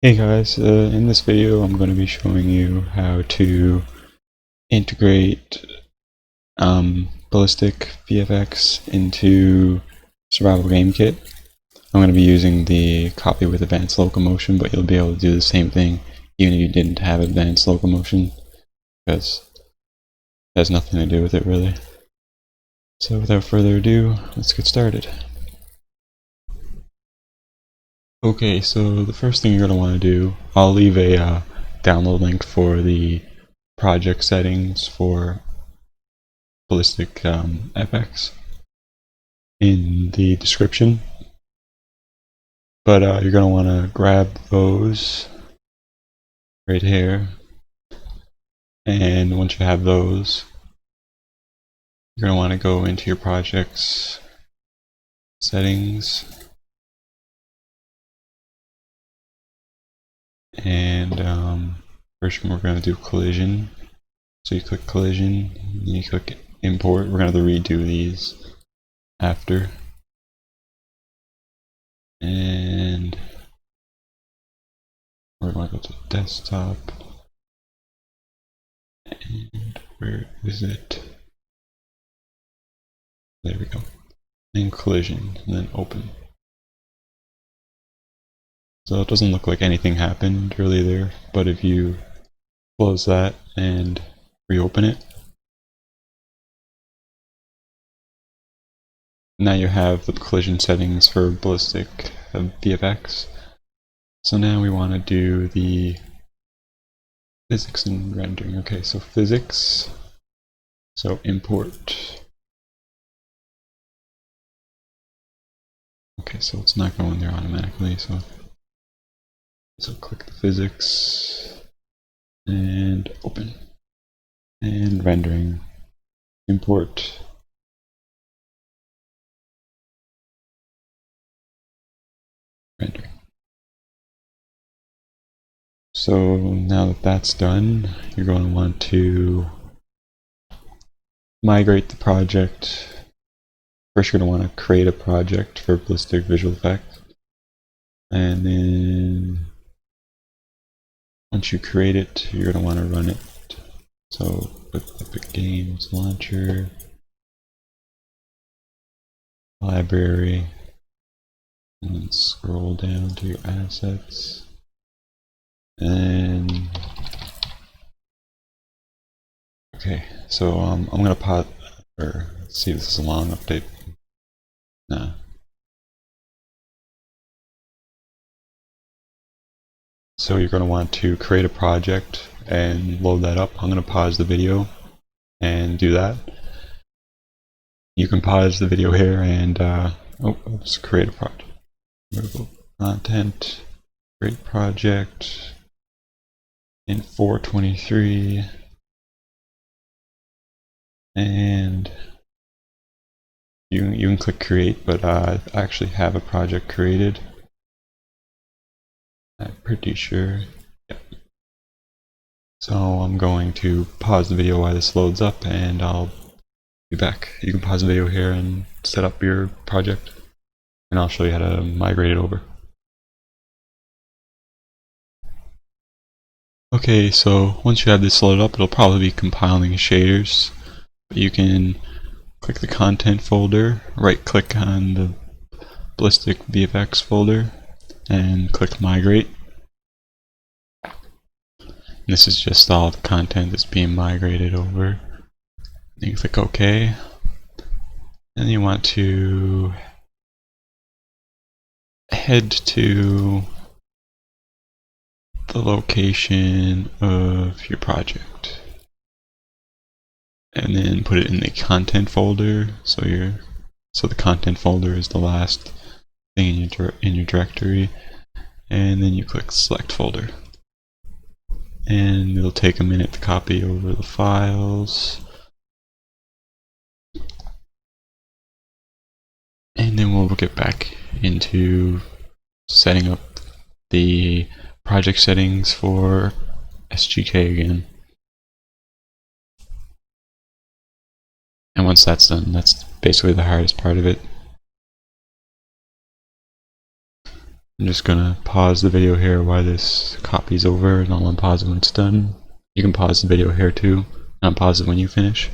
Hey guys, in this video I'm going to be showing you how to integrate Ballisticvfx into Survival Game Kit. I'm going to be using the copy with advanced locomotion, but you'll be able to do the same thing even if you didn't have advanced locomotion, because it has nothing to do with it really. So without further ado, let's get started. Okay, so the first thing you're going to want to do, I'll leave a download link for the project settings for Ballisticvfx in the description. But you're going to want to grab those right here, and once you have those, you're going to want to go into your project's settings, and first we're going to do collision. So you click collision, and you click import. We're going to redo these after. And we're going to go to desktop. And where is it? There we go. And collision, and then open. So it doesn't look like anything happened really there, but if you close that and reopen it, now you have the collision settings for Ballisticvfx. So now we want to do the physics and rendering. Okay, so physics, so import. Okay, so it's not going there automatically, so click the physics and open. And rendering, import. Rendering. So now that that's done, you're going to want to migrate the project. First you're going to want to create a project for Ballisticvfx, and then once you create it, you're going to want to run it. So with Epic Games Launcher, Library, and then scroll down to your assets, and okay, so I'm going to pause, or let's see if this is a long update. Nah. So you're going to want to create a project and load that up. I'm going to pause the video and do that. You can pause the video here and let's create a project. Content, create project in 423, and you can click create, but I actually have a project created. I'm pretty sure. Yep. So I'm going to pause the video while this loads up, and I'll be back. You can pause the video here and set up your project, and I'll show you how to migrate it over. Okay, so once you have this loaded up, it'll probably be compiling shaders. But you can click the content folder, right click on the Ballisticvfx folder, and click migrate. And this is just all the content that's being migrated over. Then you click OK. And you want to head to the location of your project, and then put it in the content folder. So the content folder is the last thing in your directory, and then you click select folder, and it'll take a minute to copy over the files, and then we'll get back into setting up the project settings for SGK again. And once that's done, that's basically the hardest part of it. I'm just gonna pause the video here while this copy's over, and I'll unpause it when it's done. You can pause the video here too, and unpause it when you finish.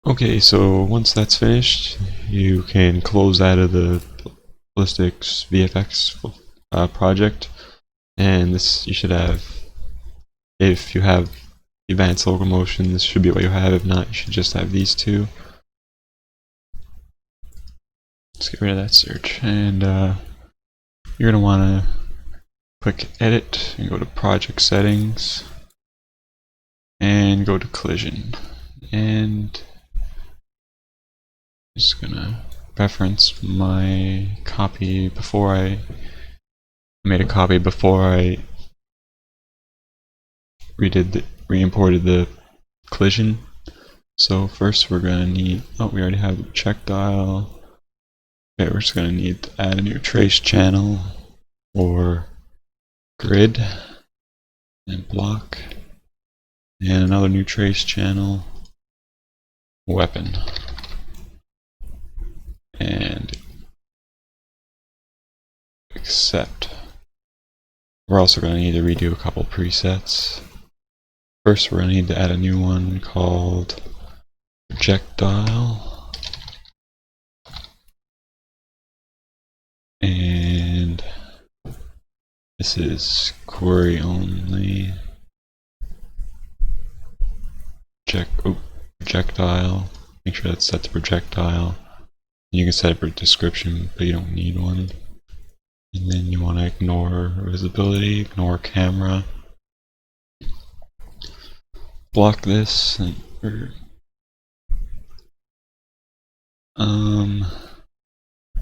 Okay, so once that's finished, you can close out of the BallisticVFX project, and this you should have. If you have advanced locomotion, this should be what you have. If not, you should just have these two. Let's get rid of that search, and you're gonna want to click Edit and go to Project Settings, and go to Collision, and I'm just gonna reference my copy before I made a copy before I re-imported the collision. So first we're gonna need, we already have a check dial. Okay, we're just gonna need to add a new trace channel or grid and block, and another new trace channel, weapon, and accept. We're also going to need to redo a couple presets. First, we're going to need to add a new one called projectile, and this is query only. Projectile. Make sure that's set to projectile. You can set up a description, but you don't need one. And then you want to ignore visibility, ignore camera. Block this.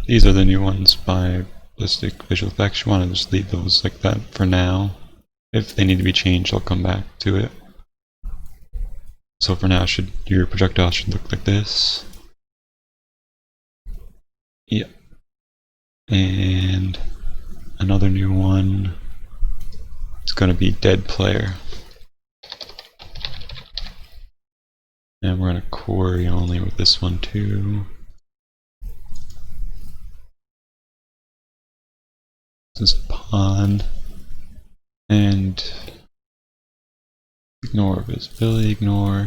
These are the new ones by Ballisticvfx. You want to just leave those like that for now. If they need to be changed, I'll come back to it. So for now, your projectile should look like this. Yep. And another new one, it's going to be dead player. And we're going to query only with this one too. This is a pawn. And ignore visibility, ignore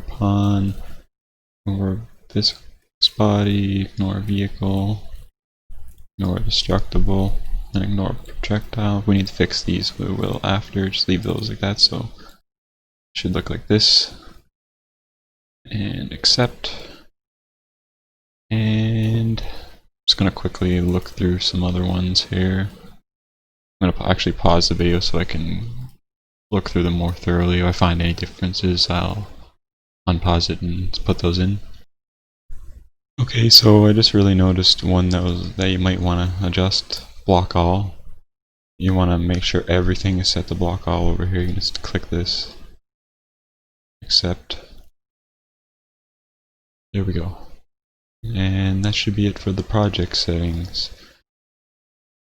pawn, ignore this body, ignore vehicle, ignore destructible, and ignore projectile. If we need to fix these, we will after. Just leave those like that, so it should look like this. And accept. And I'm just going to quickly look through some other ones here. I'm going to actually pause the video so I can look through them more thoroughly. If I find any differences, I'll unpause it and put those in. Okay, so I just really noticed one that you might want to adjust. Block all. You want to make sure everything is set to block all over here. You can just click this. Accept. There we go. And that should be it for the project settings.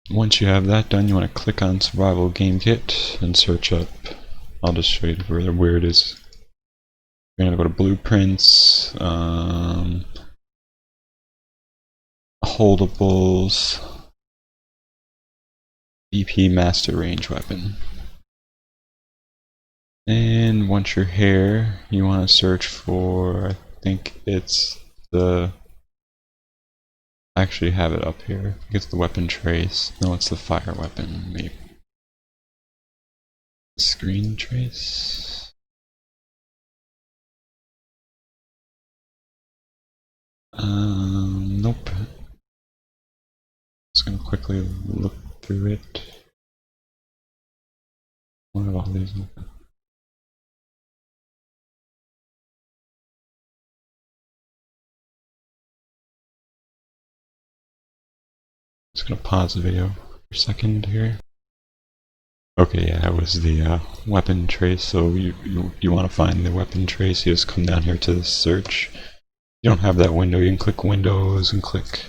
Once you have that done, you want to click on Survival Game Kit and search up. I'll just show you where it is. You're going to go to Blueprints, Holdables, BP Master Range Weapon. And once you're here, you want to search for, I think it's the, I actually have it up here. I think it's the weapon trace. No, it's the fire weapon, maybe. Screen trace. Nope. Just gonna quickly look through it. One of all these open. Just gonna pause the video for a second here. Okay, yeah, that was the weapon trace. So you want to find the weapon trace, you just come down here to the search. You don't have that window, you can click Windows and click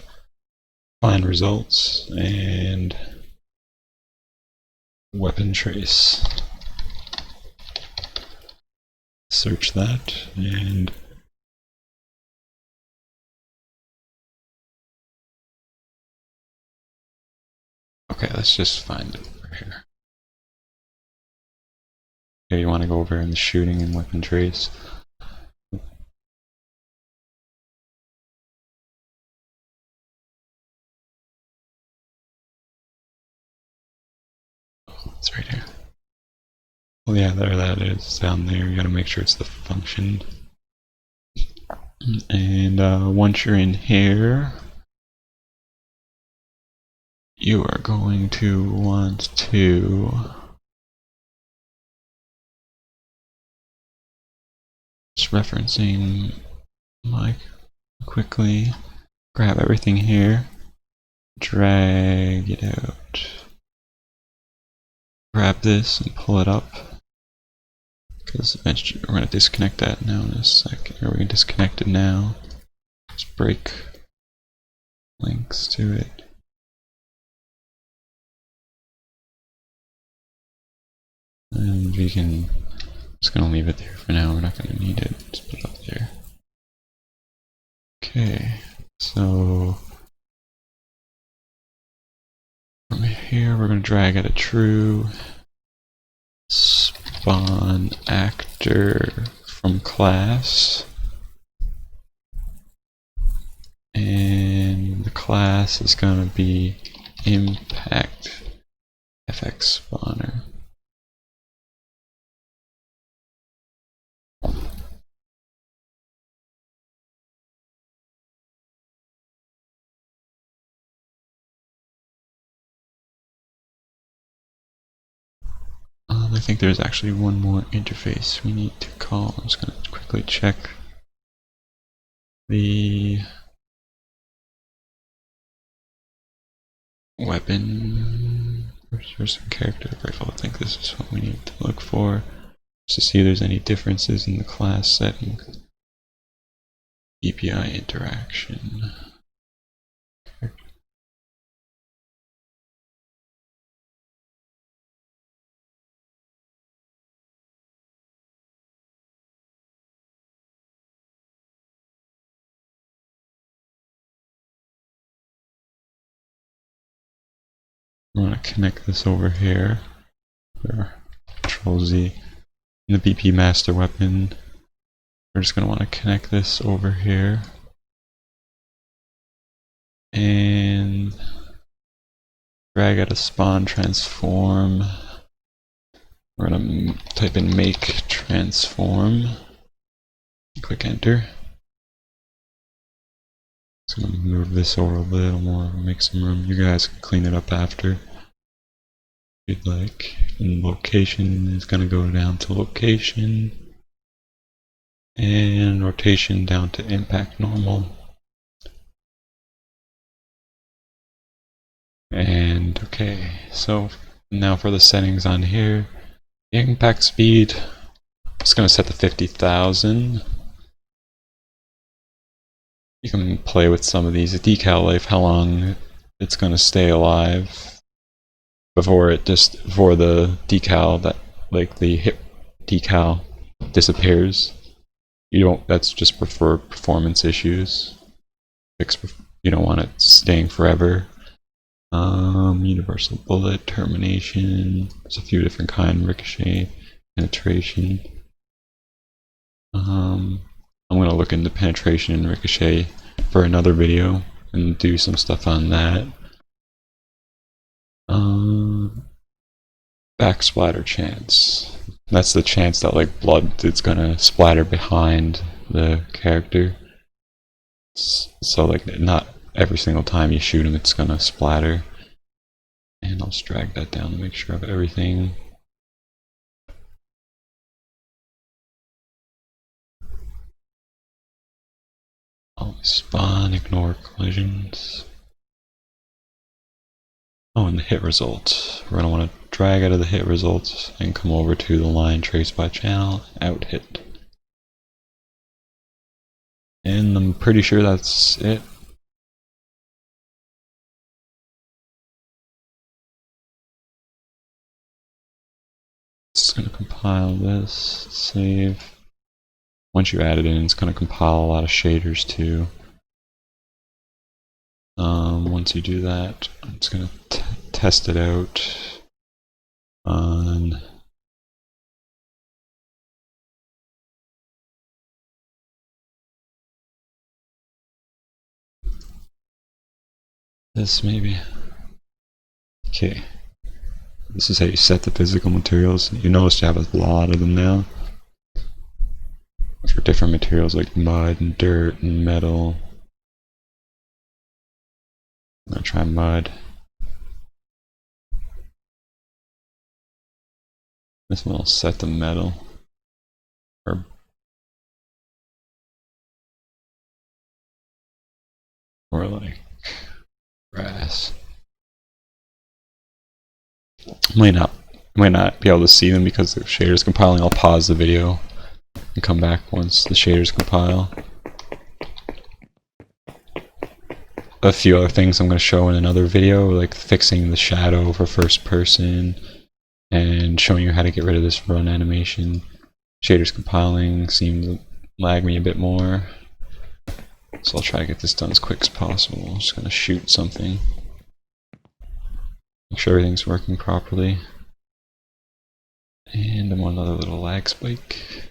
Find Results and Weapon Trace. search that, and okay, let's just find it over here. Okay, you want to go over in the shooting and weapon trace. Oh, it's right here. Well, yeah, there that is down there. You gotta make sure it's the function. And once you're in here, you are going to want to just referencing Mike quickly, grab everything here, drag it out, grab this and pull it up, because eventually we're going to disconnect that now in a second, or we can disconnect it now, just break links to it. And we can, just going to leave it there for now, we're not going to need it, just put it up there. Okay, so from here we're going to drag out a true, spawn actor from class, and the class is going to be impact FX spawner. I think there's actually one more interface we need to call. I'm just going to quickly check the weapon first-person character rifle. I think this is what we need to look for, just to see if there's any differences in the class setting. API interaction. I'm going to connect this over here. Control Z. In the BP master weapon, we're just going to want to connect this over here. And drag out a spawn transform. We're going to type in make transform. Click enter. Just going to move this over a little more, make some room. You guys can clean it up after if you'd like. And location is going to go down to location. And rotation down to impact normal. And okay, so now for the settings on here, the impact speed, it's going to set to 50,000. You can play with some of these. The decal life, how long it's going to stay alive before the decal, that like the hip decal disappears. That's just for performance issues. You don't want it staying forever. Universal bullet, termination, there's a few different kinds, ricochet, penetration. I'm going to look into penetration and ricochet for another video and do some stuff on that. Backsplatter chance. That's the chance that like blood is going to splatter behind the character. So like not every single time you shoot him it's going to splatter. And I'll just drag that down to make sure I have everything. Always spawn, ignore collisions. Oh, and the hit results. We're going to want to drag out of the hit results and come over to the line trace by channel, out hit. And I'm pretty sure that's it. Just going to compile this, save. once you add it in, it's going to compile a lot of shaders too. Once you do that, it's going to test it out on this maybe. Okay. This is how you set the physical materials. You notice you have a lot of them now. For different materials like mud and dirt and metal. I'm going to try mud. This one will set the metal. Or like grass. Might not be able to see them because the shader's compiling. I'll pause the video and come back once the shaders compile. A few other things I'm going to show in another video, like fixing the shadow for first person and showing you how to get rid of this run animation. Shaders compiling seemed to lag me a bit more, so I'll try to get this done as quick as possible. I'm just going to shoot something, make sure everything's working properly. And I'm on another little lag spike.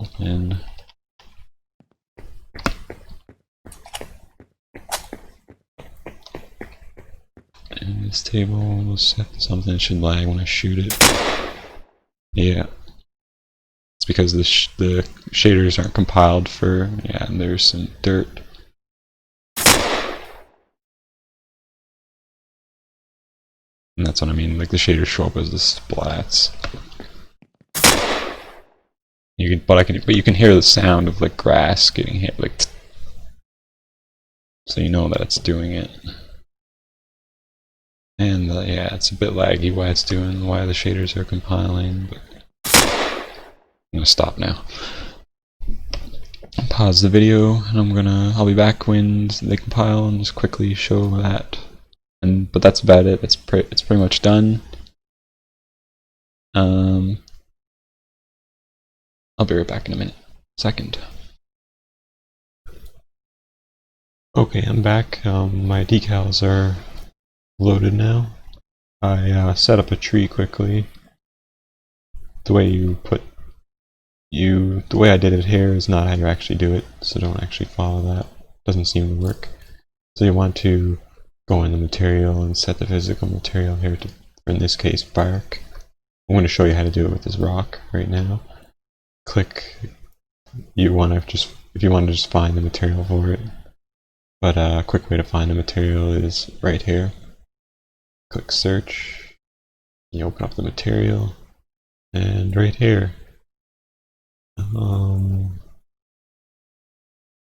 Open. And this table was set to something that should lag when I shoot it. Yeah. It's because the shaders aren't compiled for, yeah, and there's some dirt. And that's what I mean, like the shaders show up as the splats. But you can hear the sound of like grass getting hit, like, so you know that it's doing it. And yeah, it's a bit laggy why the shaders are compiling, but I'm gonna stop now. Pause the video, and I'll be back when they compile and just quickly show that. But that's about it. It's pretty much done. I'll be right back in a second. Okay, I'm back. My decals are loaded now. I set up a tree quickly. The way I did it here is not how you actually do it, so don't actually follow that. Doesn't seem to work. So you want to go in the material and set the physical material here to, in this case, bark. I'm going to show you how to do it with this rock right now. Click. If you want to just find the material for it. But a quick way to find the material is right here. Click search. You open up the material, and right here.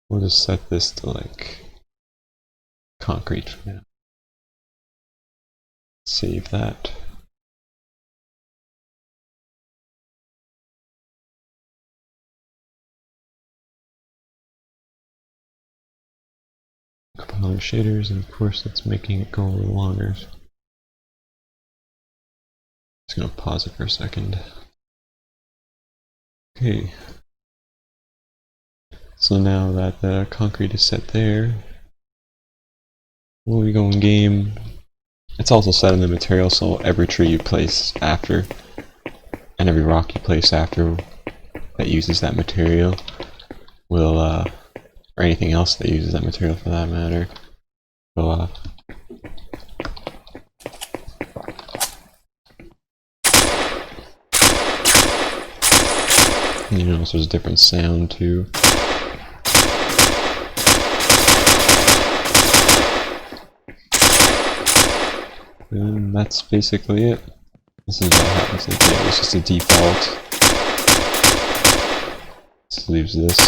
We'll just set this to like concrete for now. Save that. Compiling shaders, and of course that's making it go a little longer. Just gonna pause it for a second. Okay. So now that the concrete is set there, when we go in game, it's also set in the material, so every tree you place after, and every rock you place after that uses that material will, or anything else that uses that material for that matter, will, you notice there's a different sound too. And that's basically it. This is what happens. It's just a default. This leaves this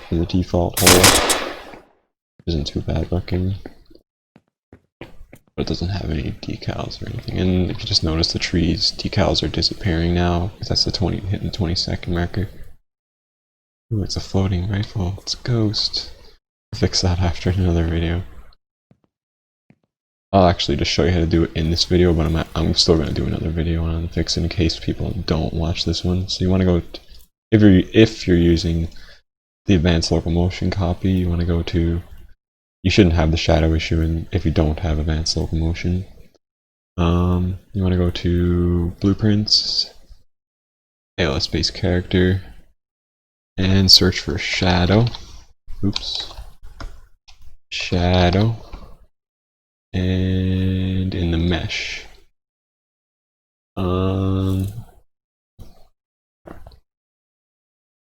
for the default hole. Isn't too bad looking, but it doesn't have any decals or anything. And if you just notice, the trees decals are disappearing now because that's the hitting the 20-second marker. Ooh, it's a floating rifle. It's a ghost. I'll fix that after another video. I'll actually just show you how to do it in this video, but I'm still going to do another video on fixing in case people don't watch this one. So you want to go if you're using the advanced locomotion copy, you want to go to, you shouldn't have the shadow issue in, if you don't have advanced locomotion. You want to go to blueprints, ALS based character, and search for shadow. Oops. Shadow. And in the mesh.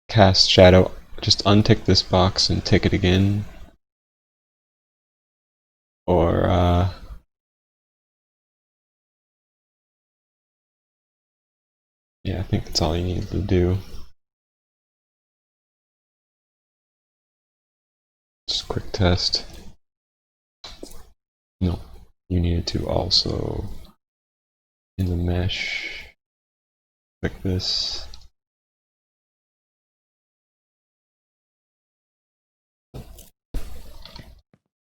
Cast shadow. Just untick this box and tick it again. Or yeah, I think that's all you need to do. Just quick test. No, you needed to also in the mesh click this.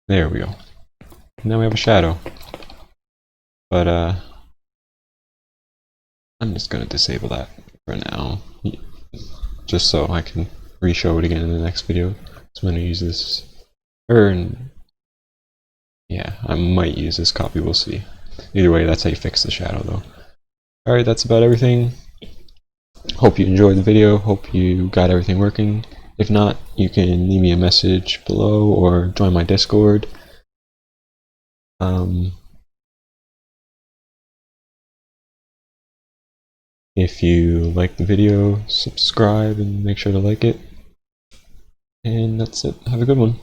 There we go. Now we have a shadow. But I'm just gonna disable that for now, just so I can re-show it again in the next video. So I'm gonna use this, yeah, I might use this copy, we'll see. Either way, that's how you fix the shadow though. Alright, that's about everything. Hope you enjoyed the video, hope you got everything working. If not, you can leave me a message below or join my Discord. If you like the video, subscribe and make sure to like it. And that's it. Have a good one.